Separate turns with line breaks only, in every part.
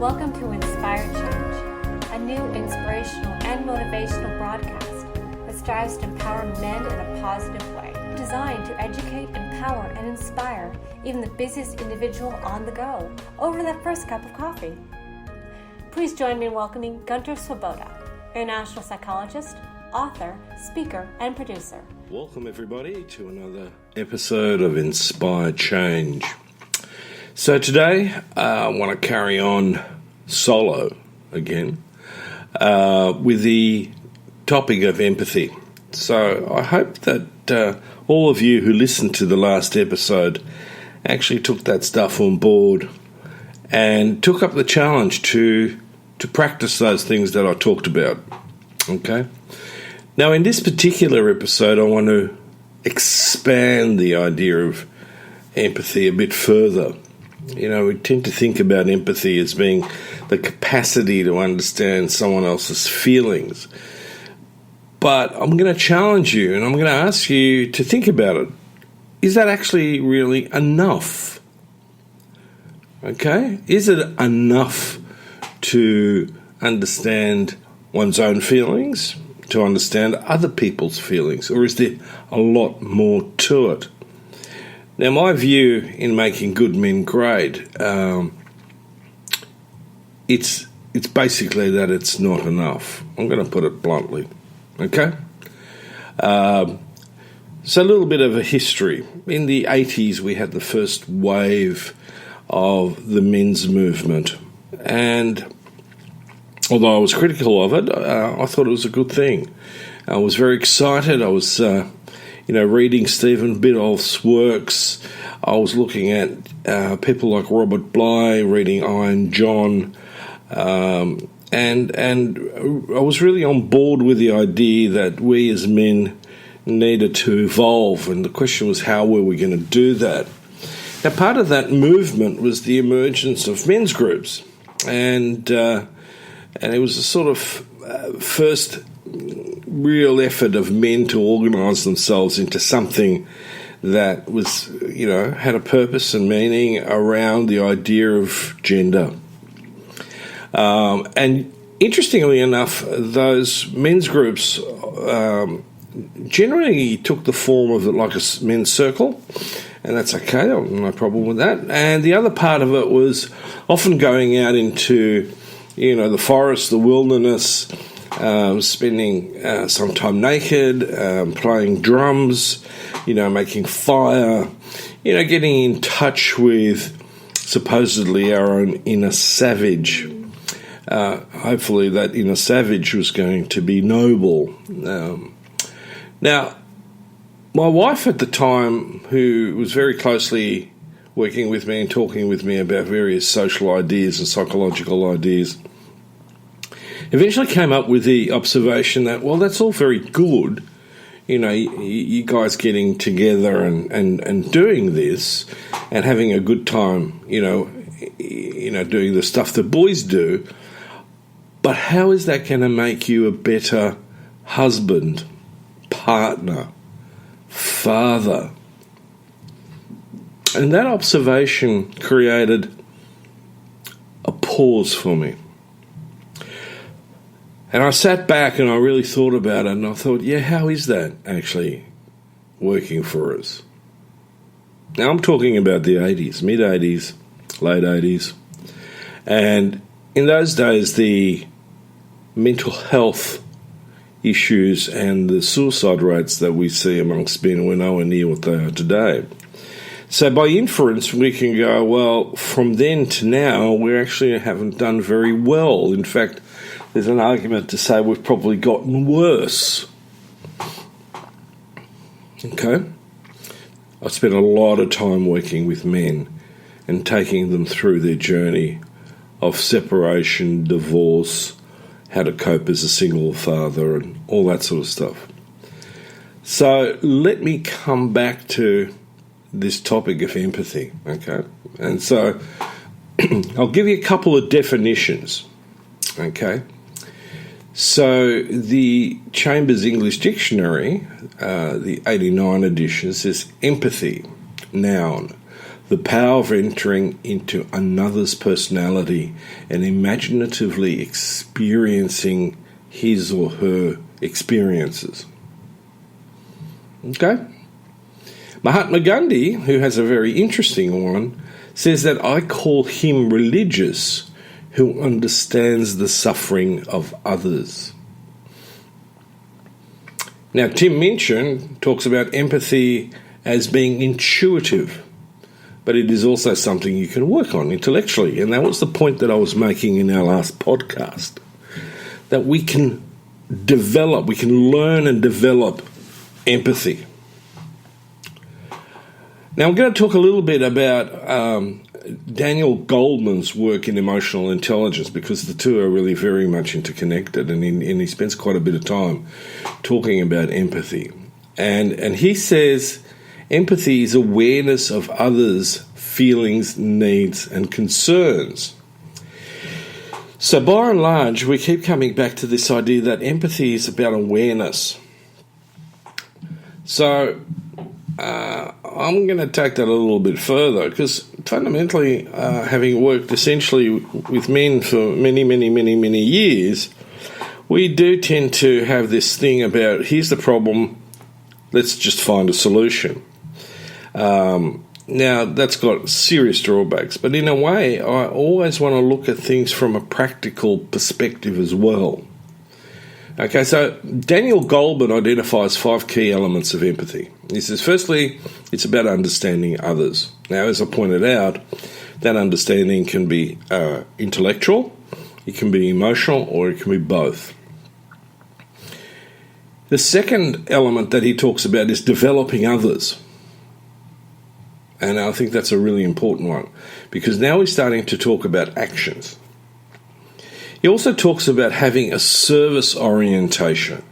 Welcome to Inspired Change, a new inspirational and motivational broadcast that strives to empower men in a positive way, designed to educate, empower, and inspire even the busiest individual on the go over that first cup of coffee. Please join me in welcoming Gunter, international psychologist, author, speaker, and producer.
Welcome everybody to another episode of Inspired Change. So today I want to carry on solo again with the topic of empathy. So I hope that all of you who listened to the last episode actually took that stuff on board and took up the challenge to practice those things that I talked about. Okay? Now in this particular episode I want to expand the idea of empathy a bit further. You know, we tend to think about empathy as being the capacity to understand someone else's feelings. But I'm going to challenge you and I'm going to ask you to think about it. Is that actually really enough? Okay? Is it enough to understand one's own feelings, to understand other people's feelings, or is there a lot more to it? Now, my view in making good men great, it's basically that it's not enough. I'm going to put it bluntly, okay? So a little bit of a history. In the 80s, we had the first wave of the men's movement, and although I was critical of it, I thought it was a good thing. I was very excited. I was reading Stephen Biddulph's works. I was looking at people like Robert Bly, reading Iron John, and I was really on board with the idea that we as men needed to evolve, and the question was how were we going to do that? Now, part of that movement was the emergence of men's groups, and it was a sort of first real effort of men to organise themselves into something that was, had a purpose and meaning around the idea of gender. And interestingly enough, those men's groups generally took the form of like a men's circle, and that's okay, no problem with that. And the other part of it was often going out into, the forest, the wilderness, spending some time naked, playing drums, making fire, getting in touch with supposedly our own inner savage. Hopefully that inner savage was going to be noble. Now, my wife at the time, who was very closely working with me and talking with me about various social ideas and psychological ideas, eventually came up with the observation that, well, that's all very good, you guys getting together and doing this and having a good time, doing the stuff that boys do, but how is that going to make you a better husband, partner, father? And that observation created a pause for me. And I sat back and I really thought about it, and I thought, yeah, how is that actually working for us? Now, I'm talking about the 80s, mid-80s, late 80s. And in those days, the mental health issues and the suicide rates that we see amongst men were nowhere near what they are today. So by inference, we can go, well, from then to now, we actually haven't done very well. In fact, there's an argument to say we've probably gotten worse. Okay? I spent a lot of time working with men and taking them through their journey of separation, divorce, how to cope as a single father, and all that sort of stuff. So let me come back to this topic of empathy, okay? And so I'll give you a couple of definitions, okay? So the Chambers English Dictionary, the 89 edition, says empathy, noun, the power of entering into another's personality and imaginatively experiencing his or her experiences. Okay? Mahatma Gandhi, who has a very interesting one, says that I call him religious who understands the suffering of others. Now, Tim Minchin talks about empathy as being intuitive, but it is also something you can work on intellectually. And that was the point that I was making in our last podcast, that we can develop, we can learn and develop empathy. Now, I'm going to talk a little bit about Daniel Goleman's work in emotional intelligence, because the two are really very much interconnected, and he spends quite a bit of time talking about empathy. And he says empathy is awareness of others' feelings, needs, and concerns. So by and large, we keep coming back to this idea that empathy is about awareness. So I'm going to take that a little bit further, because fundamentally, having worked essentially with men for many years, we do tend to have this thing about, here's the problem, let's just find a solution. Now, that's got serious drawbacks, but in a way, I always want to look at things from a practical perspective as well. Okay, so Daniel Goleman identifies 5 key elements of empathy. He says, firstly, it's about understanding others. Now, as I pointed out, that understanding can be intellectual, it can be emotional, or it can be both. The second element that he talks about is developing others. And I think that's a really important one, because now we're starting to talk about actions. He also talks about having a service orientation.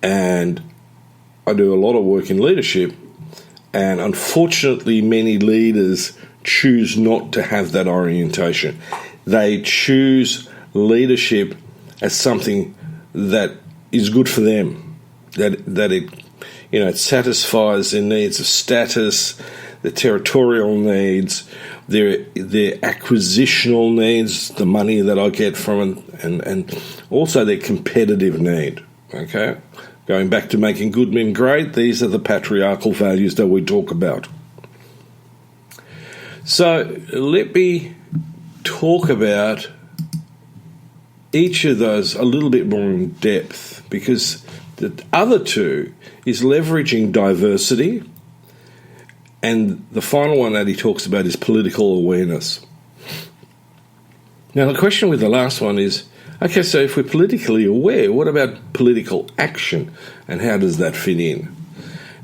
And I do a lot of work in leadership, and unfortunately many leaders choose not to have that orientation. They choose leadership as something that is good for them, that it satisfies their needs of status, their territorial needs, their acquisitional needs, the money that I get from it, and also their competitive need. Okay? Going back to making good men great, these are the patriarchal values that we talk about. So let me talk about each of those a little bit more in depth, because the other two is leveraging diversity, and the final one that he talks about is political awareness. Now, the question with the last one is, okay, so if we're politically aware, what about political action, and how does that fit in?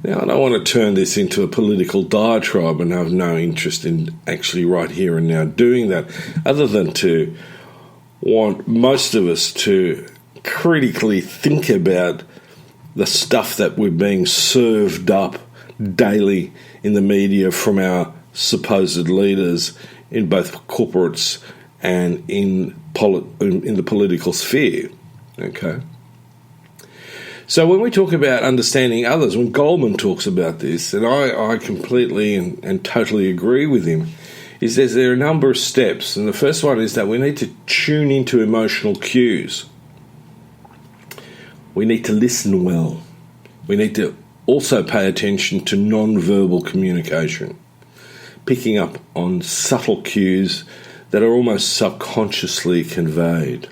Now, I don't want to turn this into a political diatribe, and I have no interest in actually right here and now doing that, other than to want most of us to critically think about the stuff that we're being served up daily in the media from our supposed leaders in both corporates and in the political sphere. Okay. So when we talk about understanding others, when Goleman talks about this, and I completely and totally agree with him, is there are a number of steps. And the first one is that we need to tune into emotional cues. We need to listen well. We need to also pay attention to non-verbal communication, picking up on subtle cues that are almost subconsciously conveyed.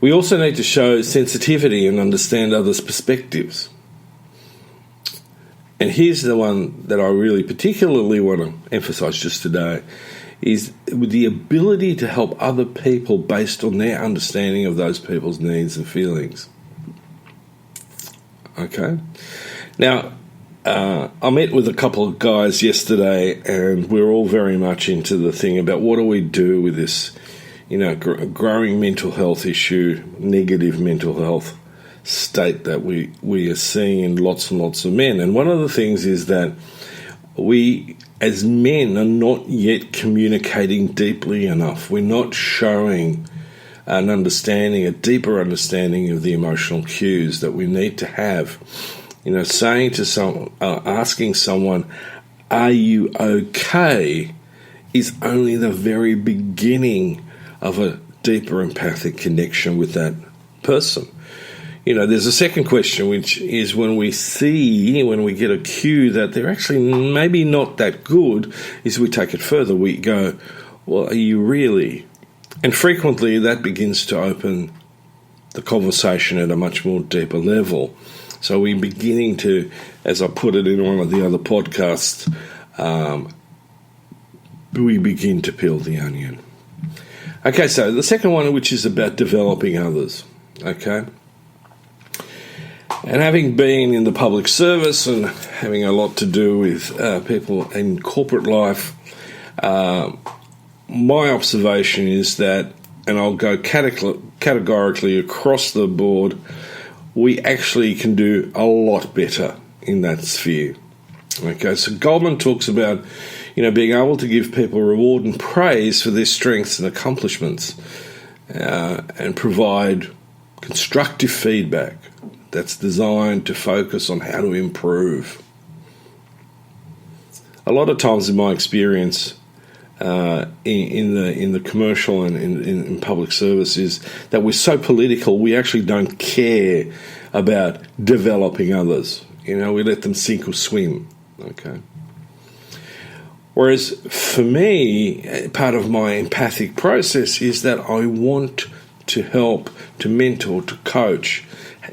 We also need to show sensitivity and understand others' perspectives. And here's the one that I really particularly want to emphasise just today, is the ability to help other people based on their understanding of those people's needs and feelings. Okay? Now, I met with a couple of guys yesterday, and we're all very much into the thing about what do we do with this, growing mental health issue, negative mental health state that we are seeing in lots and lots of men. And one of the things is that we, as men, are not yet communicating deeply enough. We're not showing a deeper understanding of the emotional cues that we need to have saying to asking someone, "Are you okay?" is only the very beginning of a deeper empathic connection with that person. There's a second question, which is when we get a cue that they're actually maybe not that good, is we take it further. We go, "Well, are you really?" And frequently that begins to open the conversation at a much more deeper level. So we're beginning to, as I put it in one of the other podcasts, we begin to peel the onion. Okay, so the second one, which is about developing others, okay? And having been in the public service and having a lot to do with people in corporate life, my observation is that, and I'll go categorically across the board, we actually can do a lot better in that sphere. Okay, so Goldman talks about, being able to give people reward and praise for their strengths and accomplishments, and provide constructive feedback that's designed to focus on how to improve. A lot of times in my experience, in the commercial and in public service, is that we're so political we actually don't care about developing others. We let them sink or swim. Okay. Whereas for me, part of my empathic process is that I want to help, to mentor, to coach.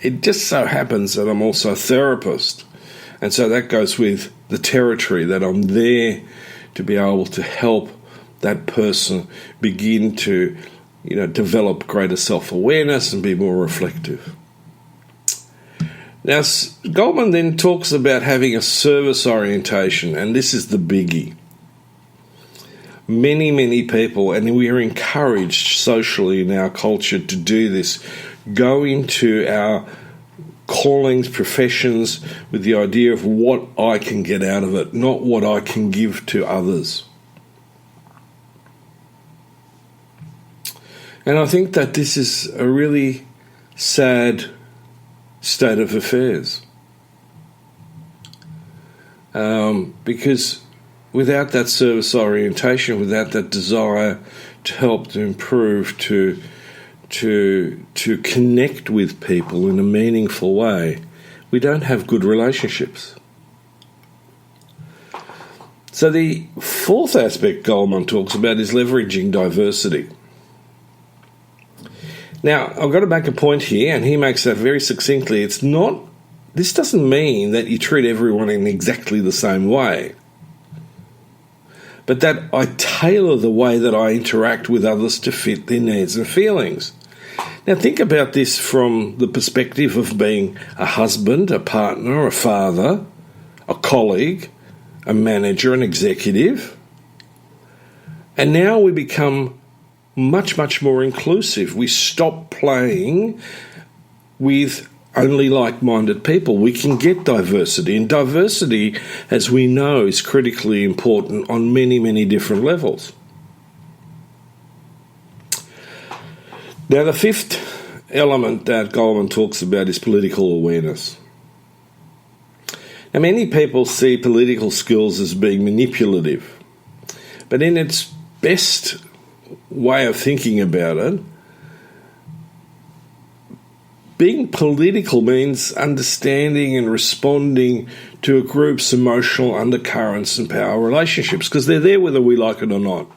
It just so happens that I'm also a therapist. And so that goes with the territory, that I'm there to be able to help that person begin to, develop greater self-awareness and be more reflective. Now, Goldman then talks about having a service orientation, and this is the biggie. Many, many people, and we are encouraged socially in our culture to do this, go into our callings, professions, with the idea of what I can get out of it, not what I can give to others. And I think that this is a really sad state of affairs. Because without that service orientation, without that desire to help, to improve, to connect with people in a meaningful way, we don't have good relationships. So the fourth aspect Goldman talks about is leveraging diversity. Now, I've got to make a point here, and he makes that very succinctly. This doesn't mean that you treat everyone in exactly the same way, but that I tailor the way that I interact with others to fit their needs and feelings. Now, think about this from the perspective of being a husband, a partner, a father, a colleague, a manager, an executive. And now we become much, much more inclusive. We stop playing with only like-minded people. We can get diversity, and diversity, as we know, is critically important on many, many different levels. Now, the fifth element that Goldman talks about is political awareness. Now, many people see political skills as being manipulative, but in its best way of thinking about it, being political means understanding and responding to a group's emotional undercurrents and power relationships, because they're there whether we like it or not.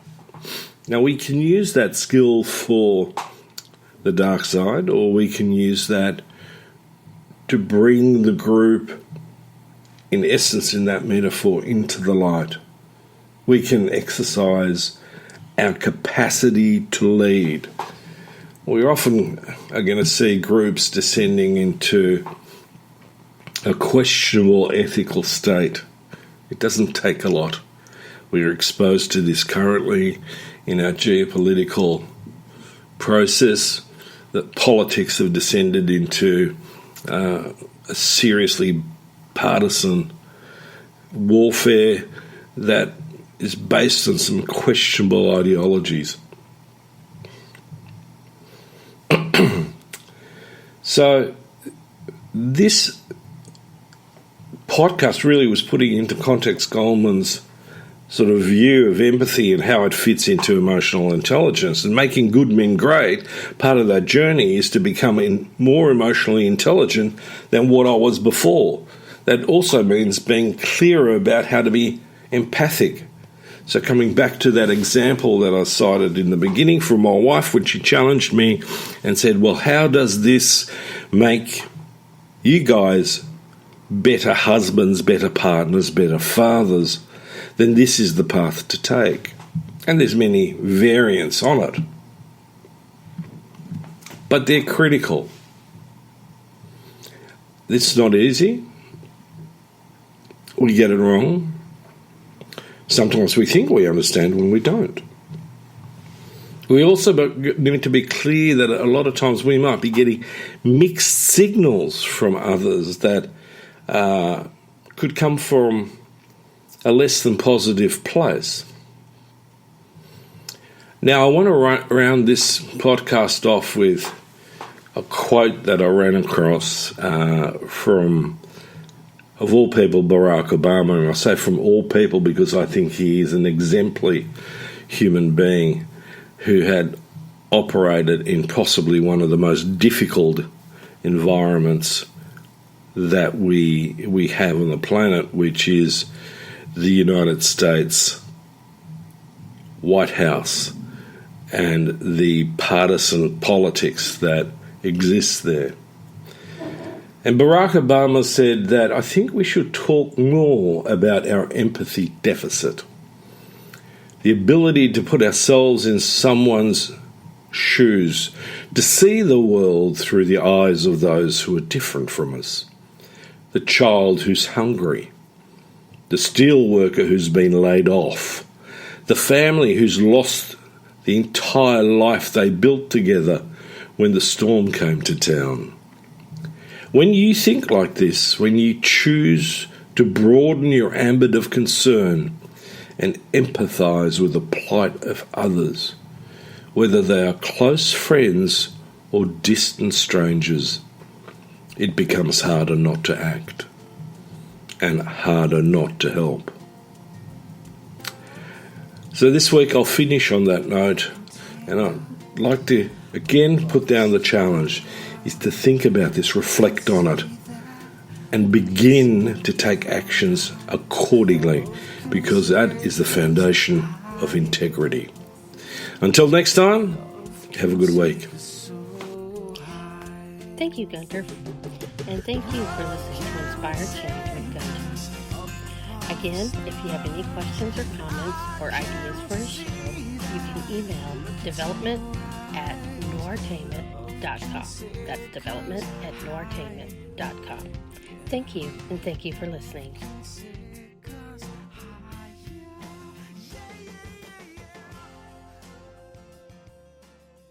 Now, we can use that skill for the dark side, or we can use that to bring the group, in essence, in that metaphor, into the light. We can exercise our capacity to lead. We often are going to see groups descending into a questionable ethical state. It doesn't take a lot. We are exposed to this currently in our geopolitical process, that politics have descended into a seriously partisan warfare that is based on some questionable ideologies. So this podcast really was putting into context Goleman's sort of view of empathy and how it fits into emotional intelligence. And making good men great, part of that journey is to become more emotionally intelligent than what I was before. That also means being clearer about how to be empathic. So coming back to that example that I cited in the beginning from my wife when she challenged me and said, well, how does this make you guys better husbands, better partners, better fathers? Then this is the path to take. And there's many variants on it. But they're critical. It's not easy. We get it wrong. Sometimes we think we understand when we don't. We also need to be clear that a lot of times we might be getting mixed signals from others that could come from a less than positive place. Now, I want to round this podcast off with a quote that I ran across from, of all people, Barack Obama. And I say from all people because I think he is an exemplary human being who had operated in possibly one of the most difficult environments that we have on the planet, which is the United States White House and the partisan politics that exists there. And Barack Obama said that I think we should talk more about our empathy deficit, the ability to put ourselves in someone's shoes, to see the world through the eyes of those who are different from us, the child who's hungry, the steel worker who's been laid off, the family who's lost the entire life they built together when the storm came to town. When you think like this, when you choose to broaden your ambit of concern and empathise with the plight of others, whether they are close friends or distant strangers, it becomes harder not to act and harder not to help. So this week I'll finish on that note, and I'd like to again put down the challenge is to think about this, reflect on it, and begin to take actions accordingly, because that is the foundation of integrity. Until next time, have a good week.
Thank you, Gunter, and thank you for listening to Inspire Change with Gunter. Again, if you have any questions or comments or ideas for a show, you can email development@noirtainment.com. That's development@noirtainment.com. Thank you, and thank you for listening.